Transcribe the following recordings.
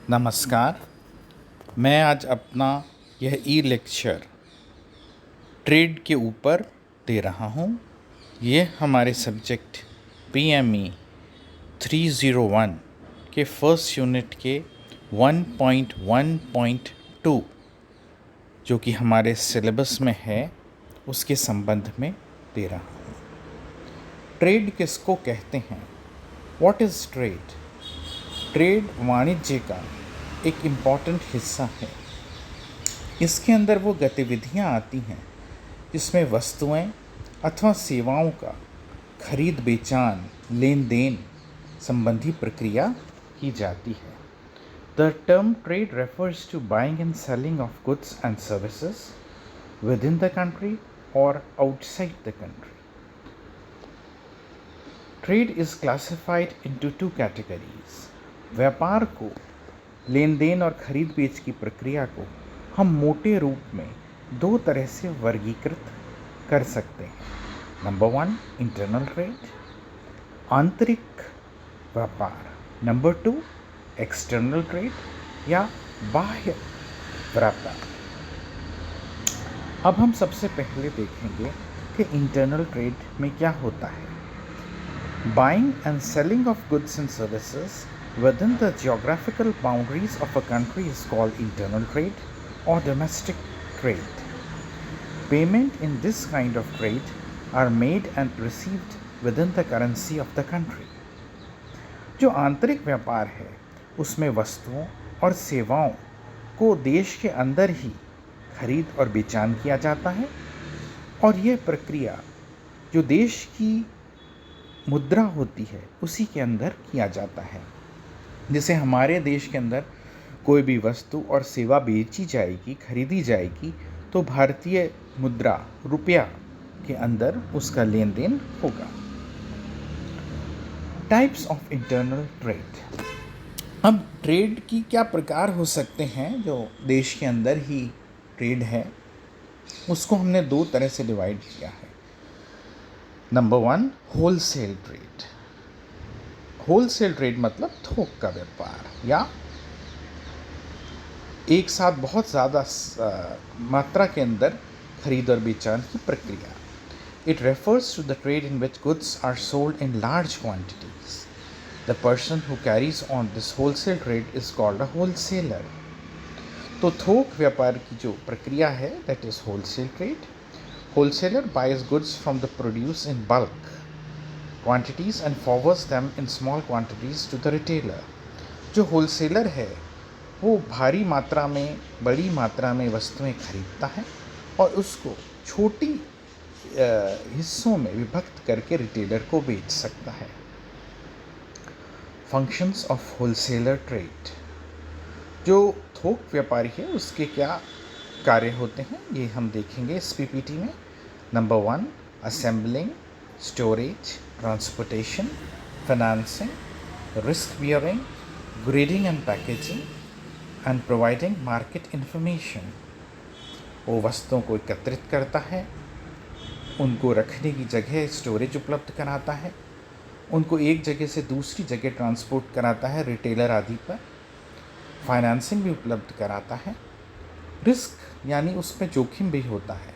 नमस्कार। मैं आज अपना यह ई लेक्चर ट्रेड के ऊपर दे रहा हूँ। ये हमारे सब्जेक्ट PME 301 के फर्स्ट यूनिट के 1.1.2 जो कि हमारे सिलेबस में है उसके संबंध में दे रहा हूँ। ट्रेड किसको कहते हैं? What is trade? ट्रेड वाणिज्य का एक इम्पॉर्टेंट हिस्सा है। इसके अंदर वो गतिविधियाँ आती हैं जिसमें वस्तुएं अथवा सेवाओं का खरीद बेचान लेन देन संबंधी प्रक्रिया की जाती है। The term trade refers to buying and selling of goods and services within the country और outside the country. Trade is classified into two categories. व्यापार को, लेन देन और खरीद बेच की प्रक्रिया को हम मोटे रूप में दो तरह से वर्गीकृत कर सकते हैं। नंबर 1 इंटरनल ट्रेड, आंतरिक व्यापार। नंबर 2 एक्सटर्नल ट्रेड या बाह्य व्यापार। अब हम सबसे पहले देखेंगे कि इंटरनल ट्रेड में क्या होता है। Buying and selling of goods and services within the geographical boundaries of a country is called internal trade or domestic trade. Payment in this kind of trade are made and received within the currency of the country. जो आंतरिक व्यापार है उसमें वस्तुओं और सेवाओं को देश के अंदर ही खरीद और बेचान किया जाता है और यह प्रक्रिया जो देश की मुद्रा होती है उसी के अंदर किया जाता है। जैसे हमारे देश के अंदर कोई भी वस्तु और सेवा बेची जाएगी, खरीदी जाएगी, तो भारतीय मुद्रा रुपया के अंदर उसका लेन देन होगा। Types of internal trade. अब ट्रेड की क्या प्रकार हो सकते हैं? जो देश के अंदर ही ट्रेड है उसको हमने दो तरह से डिवाइड किया है। Number 1 wholesale trade. Wholesale trade मतलब थोक का व्यापार या एक साथ बहुत ज़्यादा मात्रा के अंदर खरीद और बेचान की प्रक्रिया। It refers to the trade in which goods are sold in large quantities. The person who carries on this wholesale trade is called a wholesaler. तो थोक व्यापार की जो प्रक्रिया है that is wholesale trade. Wholesaler buys goods from the produce in bulk quantities and forwards them in small quantities to the retailer. जो wholesaler है वो भारी मात्रा में, बड़ी मात्रा में वस्तुएं खरीदता है और उसको छोटी हिस्सों में विभक्त करके रिटेलर को बेच सकता है। Functions of wholesaler trade. जो थोक व्यापारी है उसके क्या कार्य होते हैं ये हम देखेंगे इस PPT में। Number 1 assembling, storage, transportation, financing, risk bearing, grading and packaging, and providing market information. वो वस्तुओं को एकत्रित करता है, उनको रखने की जगह स्टोरेज उपलब्ध कराता है, उनको एक जगह से दूसरी जगह ट्रांसपोर्ट कराता है रिटेलर आदि पर, फाइनेंसिंग भी उपलब्ध कराता है। रिस्क यानी उसमें जोखिम भी होता है,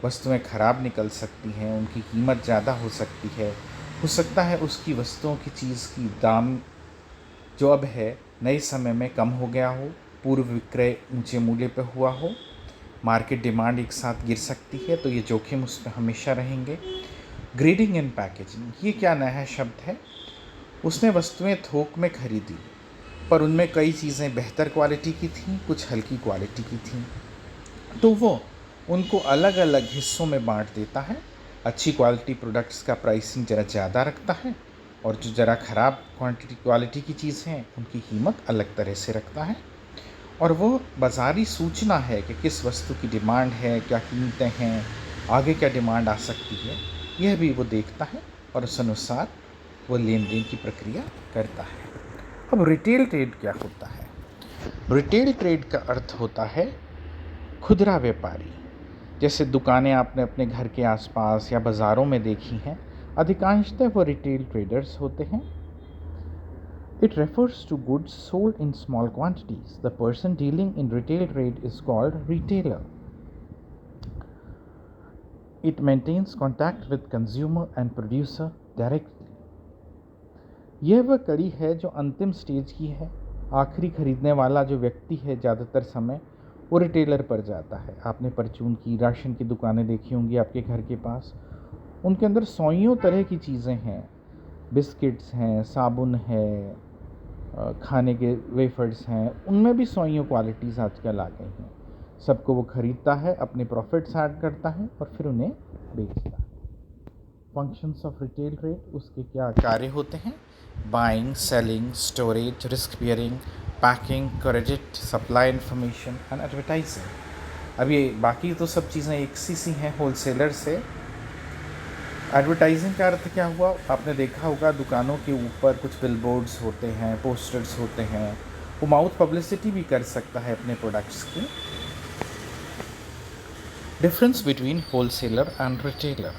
वस्तुएं ख़राब निकल सकती हैं, उनकी कीमत ज़्यादा हो सकती है, हो सकता है उसकी वस्तुओं की चीज़ की दाम जो अब है नए समय में कम हो गया हो, पूर्व विक्रय ऊंचे मूल्य पर हुआ हो, मार्केट डिमांड एक साथ गिर सकती है, तो ये जोखिम उस पर हमेशा रहेंगे। ग्रेडिंग एंड पैकेजिंग, ये क्या नया शब्द है? उसने वस्तुएं थोक में खरीदी पर उनमें कई चीज़ें बेहतर क्वालिटी की थीं, कुछ हल्की क्वालिटी की थीं, तो वो उनको अलग अलग हिस्सों में बांट देता है। अच्छी क्वालिटी प्रोडक्ट्स का प्राइसिंग ज़रा ज़्यादा रखता है और जो ज़रा ख़राब क्वालिटी की चीज़ हैं उनकी कीमत अलग तरह से रखता है। और वो बाज़ारी सूचना है कि किस वस्तु की डिमांड है, क्या कीमतें हैं, आगे क्या डिमांड आ सकती है, यह भी वो देखता है और उस अनुसार वो लेन देन की प्रक्रिया करता है। अब रिटेल ट्रेड क्या होता है? रिटेल ट्रेड का अर्थ होता है खुदरा व्यापारी। जैसे दुकानें आपने अपने घर के आसपास या बाज़ारों में देखी हैं, अधिकांशतः वो रिटेल ट्रेडर्स होते हैं। It refers to goods sold in small quantities. The person dealing in retail trade is called retailer. It maintains contact with consumer and producer directly. यह वह कड़ी है जो अंतिम स्टेज की है. आखिरी खरीदने वाला जो व्यक्ति है ज़्यादातर समय वो रिटेलर पर जाता है. आपने परचून की, राशन की दुकानें देखी होंगी आपके घर के पास. उनके अंदर सौयों तरह की चीज़ें हैं. बिस्किट्स हैं, साबुन है, खाने के वेफर्स हैं, उनमें भी सौयों क्वालिटीज़ आजकल आ गई हैं. सबको वो खरीदता है, अपने प्रॉफिट्स ऐड करता है और फिर उन्हें बेचता है. फंक्शंस ऑफ रिटेल ट्रेड, उसके क्या कार्य होते हैं? Buying, selling, storage, risk bearing, packing, credit, supply information and advertising. अब ये बाकी तो सब चीज़ें एक सी हैं होलसेलर से. एडवर्टाइजिंग का अर्थ क्या हुआ? आपने देखा होगा दुकानों के ऊपर कुछ बिलबोर्ड्स होते हैं, पोस्टर्स होते हैं. वो माउथ पब्लिसिटी भी कर सकता है अपने प्रोडक्ट्स की. Difference between wholesaler and retailer.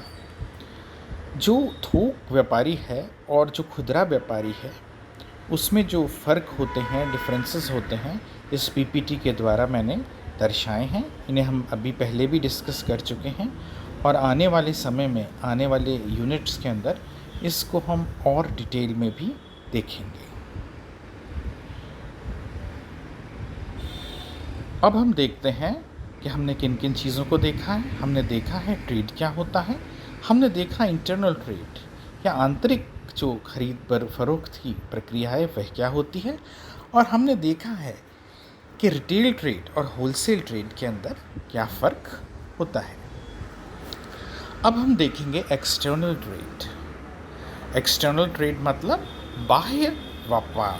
जो थोक व्यापारी है और जो खुदरा व्यापारी है उसमें जो फ़र्क होते हैं, डिफरेंसेस होते हैं, इस पीपीटी के द्वारा मैंने दर्शाए हैं. इन्हें हम अभी पहले भी डिस्कस कर चुके हैं और आने वाले समय में, आने वाले यूनिट्स के अंदर इसको हम और डिटेल में भी देखेंगे. अब हम देखते हैं कि हमने किन किन चीज़ों को देखा है. हमने देखा है ट्रेड क्या होता है. हमने देखा इंटरनल ट्रेड या आंतरिक जो खरीद पर फरोख्त की प्रक्रिया है वह क्या होती है. और हमने देखा है कि रिटेल ट्रेड और होलसेल ट्रेड के अंदर क्या फ़र्क होता है. अब हम देखेंगे एक्सटर्नल ट्रेड. एक्सटर्नल ट्रेड मतलब बाह्य व्यापार.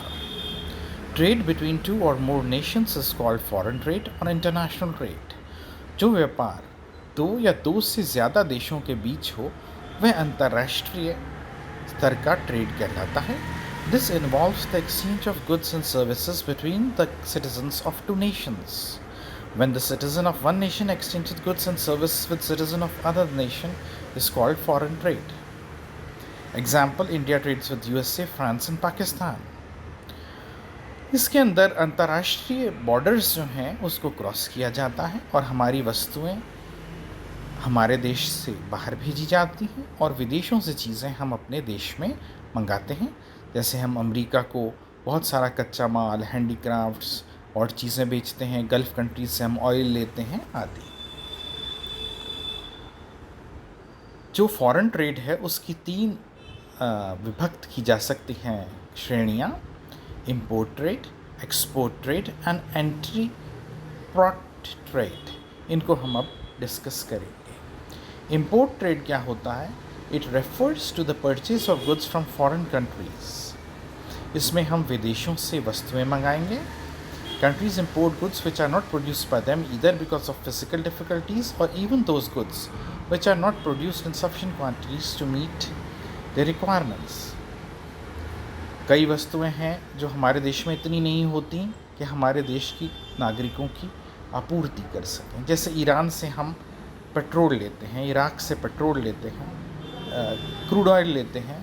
ट्रेड बिटवीन टू और more nations is called foreign trade और इंटरनेशनल ट्रेड. जो व्यापार दो या दो से ज़्यादा देशों के बीच हो वह अंतर्राष्ट्रीय स्तर का ट्रेड कहलाता है. This involves the exchange of goods and services between the citizens of two nations. When the citizen of one nation exchanges goods and services with citizen of other nation is called foreign trade. Example, India trades with USA, France and Pakistan. इसके अंदर अंतर्राष्ट्रीय borders जो हैं उसको cross किया जाता है और हमारी वस्तुएं हमारे देश से बाहर भेजी जाती हैं और विदेशों से चीज़ें हम अपने देश में मंगाते हैं. जैसे हम अमेरिका को बहुत सारा कच्चा माल, हैंडीक्राफ्ट्स और चीज़ें बेचते हैं. गल्फ़ कंट्रीज से हम ऑयल लेते हैं आदि. जो फॉरेन ट्रेड है उसकी तीन विभक्त की जा सकती हैं श्रेणियाँ: import trade, export trade and entrepot trade. इनको हम अब डिस्कस करेंगे. इंपोर्ट ट्रेड क्या होता है? It refers to the purchase of goods from foreign countries. इसमें हम विदेशों से वस्तुएं मंगाएंगे. Countries import goods which are not produced by them either because of physical difficulties or even those goods which are not produced in sufficient quantities to meet their requirements. कई वस्तुएं हैं जो हमारे देश में इतनी नहीं होती कि हमारे देश की नागरिकों की आपूर्ति कर सकें. जैसे ईरान से हम पेट्रोल लेते हैं, इराक से पेट्रोल लेते हैं, क्रूड ऑयल लेते हैं,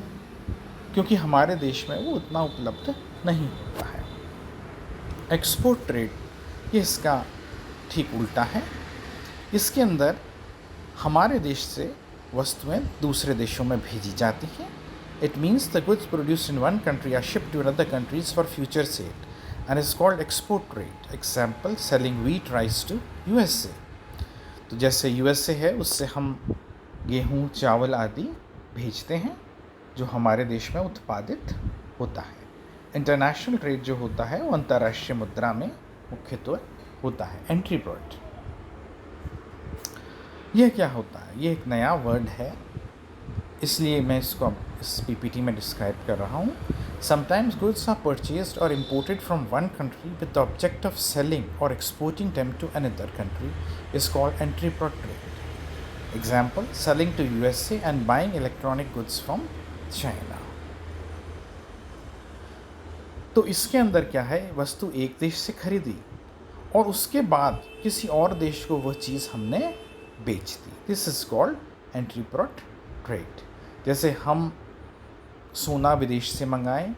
क्योंकि हमारे देश में वो उतना उपलब्ध नहीं होता है. एक्सपोर्ट ट्रेड ये इसका ठीक उल्टा है. इसके अंदर हमारे देश से वस्तुएं दूसरे देशों में भेजी जाती हैं. It means the goods produced in one country are shipped to another countries for future sale and is called export trade. Example, selling wheat rice to USA. तो जैसे यूएसए है उससे हम गेहूँ, चावल आदि भेजते हैं जो हमारे देश में उत्पादित होता है. इंटरनेशनल ट्रेड जो होता है वो अंतर्राष्ट्रीय मुद्रा में मुख्यतः होता है. एंट्री प्रोट, यह क्या होता है? ये एक नया वर्ड है इसलिए मैं इसको अब इस पीपीटी में डिस्क्राइब कर रहा हूँ. समटाइम्स गुड्स आर परचेज्ड और imported from one country with the object of selling और exporting them to another country is called entrepot trade. Example, selling to USA and buying electronic goods from China. तो इसके अंदर क्या है? वस्तु एक देश से खरीदी और उसके बाद किसी और देश को वह चीज़ हमने बेच दी. This is called entrepot trade. जैसे हम सोना विदेश से मंगाएं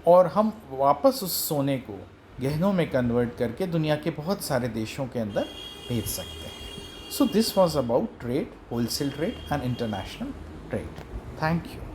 और हम वापस उस सोने को गहनों में कन्वर्ट करके दुनिया के बहुत सारे देशों के अंदर भेज सकते हैं. So this was about trade, wholesale trade and international trade. Thank you.